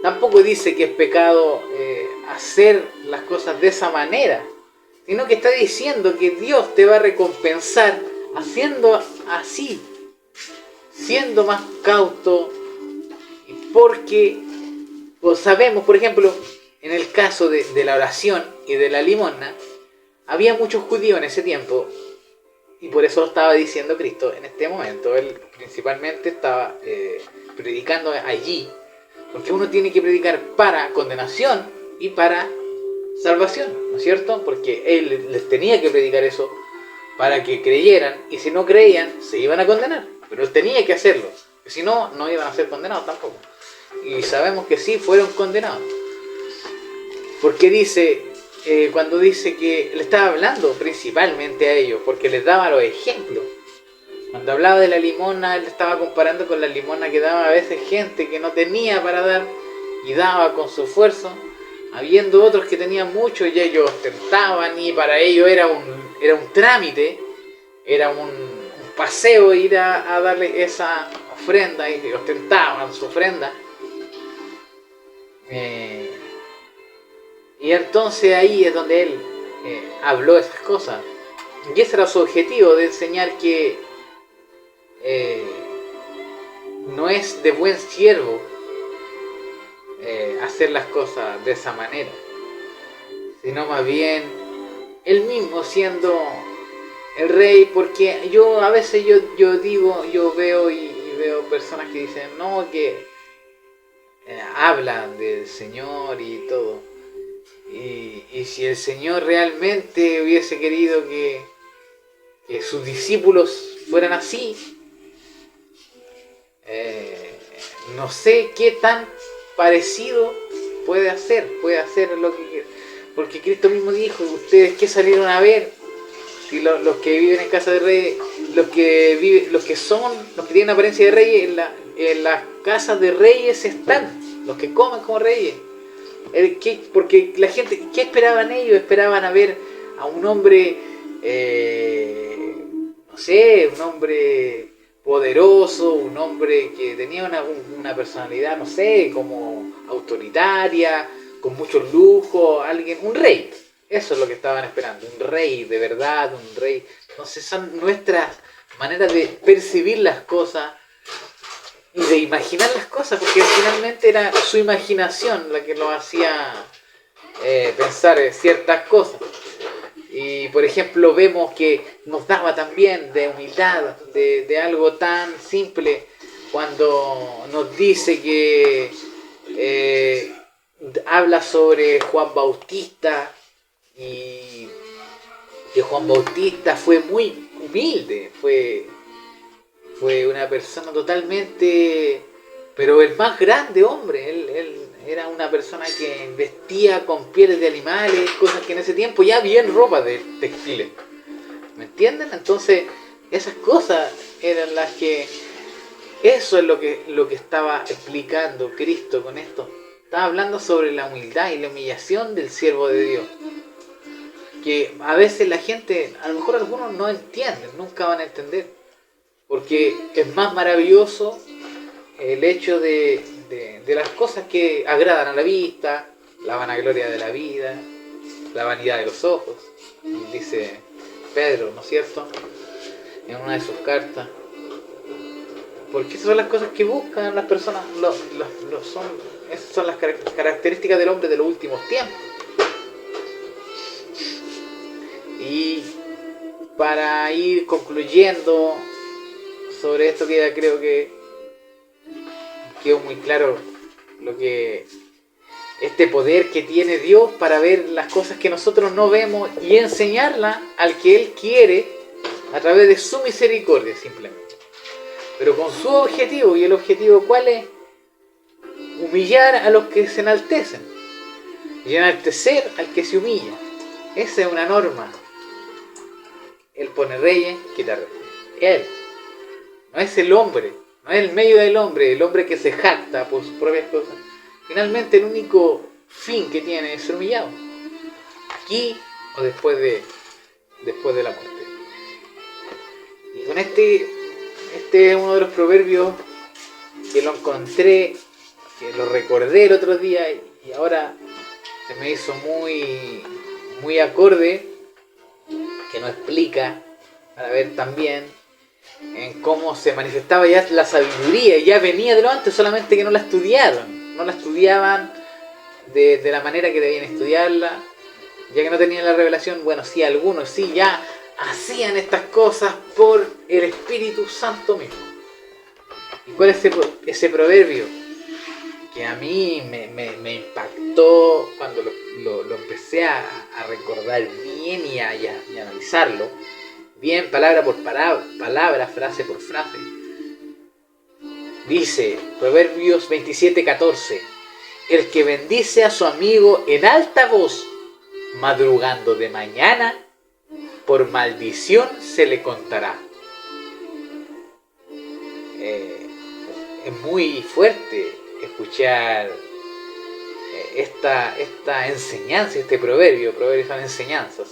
tampoco dice que es pecado hacer las cosas de esa manera, sino que está diciendo que Dios te va a recompensar haciendo así, siendo más cauto, porque pues sabemos, por ejemplo, en el caso de la oración y de la limosna, había muchos judíos en ese tiempo, y por eso lo estaba diciendo Cristo en este momento. Él principalmente estaba predicando allí, porque uno tiene que predicar para condenación y para salvación, ¿no es cierto? Porque él les tenía que predicar eso para que creyeran, y si no creían, se iban a condenar. Pero él tenía que hacerlo, porque si no, no iban a ser condenados tampoco. Y sabemos que sí fueron condenados. Porque dice, cuando dice que le estaba hablando principalmente a ellos, porque les daba los ejemplos. Cuando hablaba de la limosna, él estaba comparando con la limosna que daba a veces gente que no tenía para dar, y daba con su esfuerzo, habiendo otros que tenían mucho y ellos tentaban, y para ellos era un trámite, era un paseo ir a darle esa ofrenda, y ostentaban su ofrenda. Y entonces ahí es donde él habló esas cosas. Y ese era su objetivo, de enseñar que no es de buen siervo hacer las cosas de esa manera, sino más bien él mismo siendo el rey. Porque yo a veces yo digo, yo veo y veo personas que dicen no, que hablan del Señor y todo, y si el Señor realmente hubiese querido que sus discípulos fueran así, no sé qué tan parecido puede hacer lo que quiere. Porque Cristo mismo dijo, ustedes qué salieron a ver, si los que viven en casa de reyes, los que tienen apariencia de reyes, en las casas de reyes están, los que comen como reyes. Porque la gente, ¿qué esperaban ellos? Esperaban a ver a un hombre, no sé, un hombre poderoso, un hombre que tenía una personalidad, no sé, como autoritaria, con muchos lujos, un rey. Eso es lo que estaban esperando, un rey de verdad, un rey. Entonces son nuestras maneras de percibir las cosas y de imaginar las cosas, porque finalmente era su imaginación la que lo hacía pensar ciertas cosas. Y por ejemplo vemos que nos daba también de humildad, de algo tan simple, cuando nos dice que habla sobre Juan Bautista, y que Juan Bautista fue muy humilde, fue una persona totalmente, pero el más grande hombre. Él era una persona que vestía con pieles de animales, cosas que en ese tiempo ya había en ropa de textiles, ¿me entienden? Entonces esas cosas eran las que, eso es lo que estaba explicando Cristo con esto. Estaba hablando sobre la humildad y la humillación del siervo de Dios, que a veces la gente, a lo mejor algunos no entienden, nunca van a entender, porque es más maravilloso el hecho de las cosas que agradan a la vista, la vanagloria de la vida, la vanidad de los ojos, dice Pedro, ¿no es cierto?, en una de sus cartas. Porque esas son las cosas que buscan las personas, esas son las características del hombre de los últimos tiempos. Y para ir concluyendo sobre esto, que ya creo que quedó muy claro lo que este poder que tiene Dios para ver las cosas que nosotros no vemos y enseñarlas al que Él quiere a través de su misericordia, simplemente. Pero con su objetivo. ¿Y el objetivo cuál es? humillar a los que se enaltecen y enaltecer al que se humilla. Esa es una norma. Él pone reyes, quita reyes. Él. No es el hombre. No es el medio del hombre. El hombre que se jacta por sus propias cosas. Finalmente el único fin que tiene es ser humillado. Aquí o después de la muerte. Y con este es uno de los proverbios que lo encontré, que lo recordé el otro día y ahora se me hizo muy acorde, que nos explica, para ver también, en cómo se manifestaba ya la sabiduría, ya venía de lo antes, solamente que no la estudiaron, no la estudiaban de la manera que debían estudiarla, ya que no tenían la revelación. Bueno, sí, algunos sí ya hacían estas cosas por el Espíritu Santo mismo. ¿Y cuál es ese proverbio? Que a mí me impactó cuando lo empecé a recordar bien y a analizarlo, bien palabra por palabra, frase por frase. Dice, Proverbios 27:14, el que bendice a su amigo en alta voz, madrugando de mañana, por maldición se le contará. Es muy fuerte escuchar esta enseñanza, este proverbio. Proverbios son enseñanzas.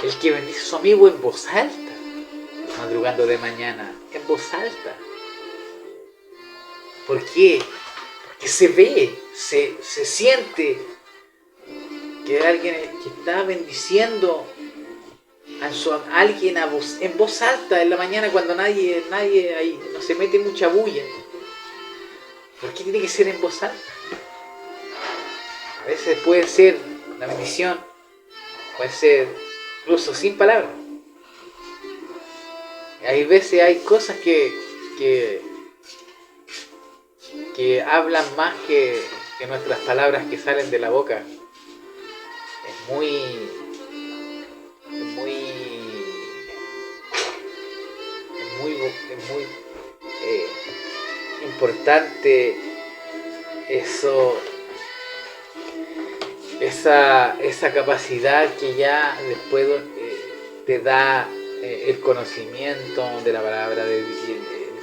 El que bendice a su amigo en voz alta, madrugando de mañana, en voz alta. ¿Por qué? Porque se ve, se siente que alguien que está bendiciendo a alguien en voz alta en la mañana cuando nadie ahí no se mete mucha bulla. ¿Por qué tiene que ser en voz alta? A veces puede ser la bendición, puede ser incluso sin palabras. Hay veces hay cosas que hablan más que nuestras palabras que salen de la boca. Es muy importante eso, esa capacidad que ya después te da el conocimiento de la palabra el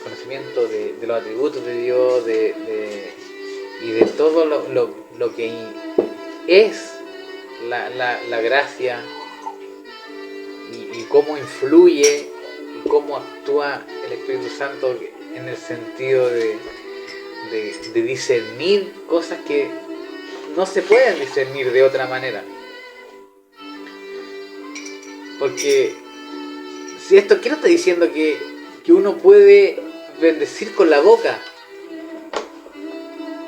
conocimiento de los atributos de Dios, y de todo lo que es la gracia, y cómo influye y cómo actúa el Espíritu Santo en el sentido de discernir cosas que no se pueden discernir de otra manera. Porque si esto, ¿qué no está diciendo que uno puede bendecir con la boca?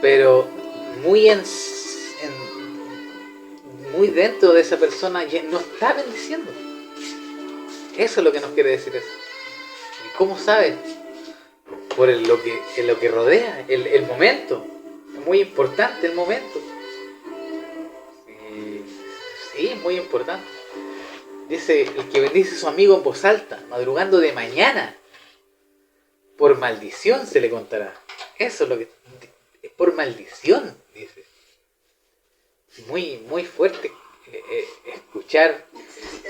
Pero muy muy dentro de esa persona ya no está bendiciendo. Eso es lo que nos quiere decir eso. ¿Y cómo sabes? Por lo que rodea, el momento. Es muy importante el momento. Sí, es muy importante. Dice, el que bendice a su amigo en voz alta, madrugando de mañana, por maldición se le contará. Eso es lo que es, por maldición, dice. Muy fuerte escuchar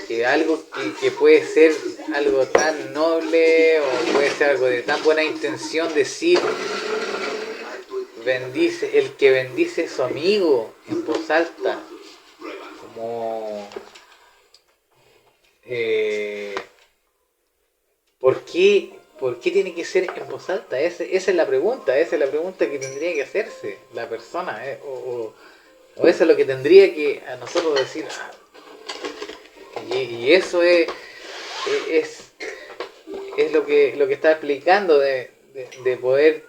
que algo que puede ser algo tan noble, o puede ser algo de tan buena intención, decir, bendice, el que bendice a su amigo en voz alta, como ¿por qué tiene que ser en voz alta? Esa es la pregunta que tendría que hacerse la persona, o eso es lo que tendría que a nosotros decir. Y eso es lo que está explicando de poder,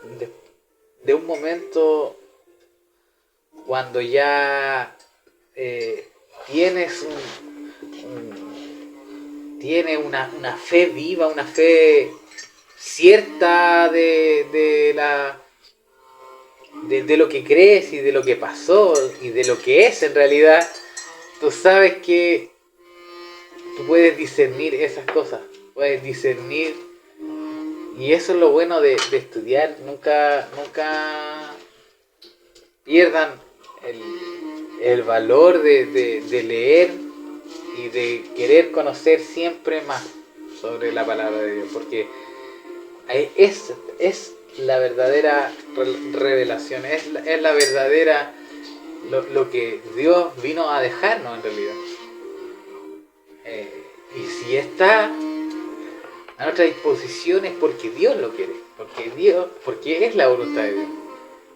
de un momento cuando ya tienes tienes una fe viva, una fe cierta de lo que crees y de lo que pasó y de lo que es en realidad. Tú sabes que tú puedes discernir esas cosas, puedes discernir Y eso es lo bueno de estudiar. Nunca pierdan el valor de leer y de querer conocer siempre más sobre la palabra de Dios. Porque es la verdadera revelación, es la verdadera, lo que Dios vino a dejarnos en realidad. Y si está a nuestra disposición es porque Dios lo quiere, porque es la voluntad de Dios.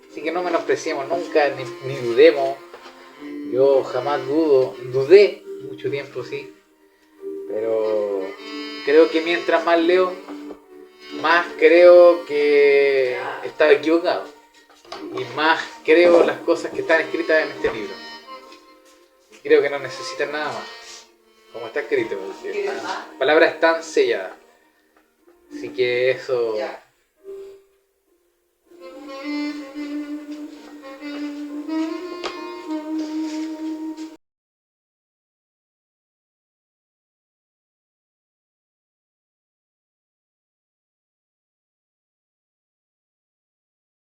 Así que no menospreciemos nunca, ni dudemos. Yo jamás dudé mucho tiempo, sí, pero creo que mientras más leo, más creo que estaba equivocado. Y más creo las cosas que están escritas en este libro. Creo que no necesitan nada más. Como está escrito, porque las palabras están selladas. Así que eso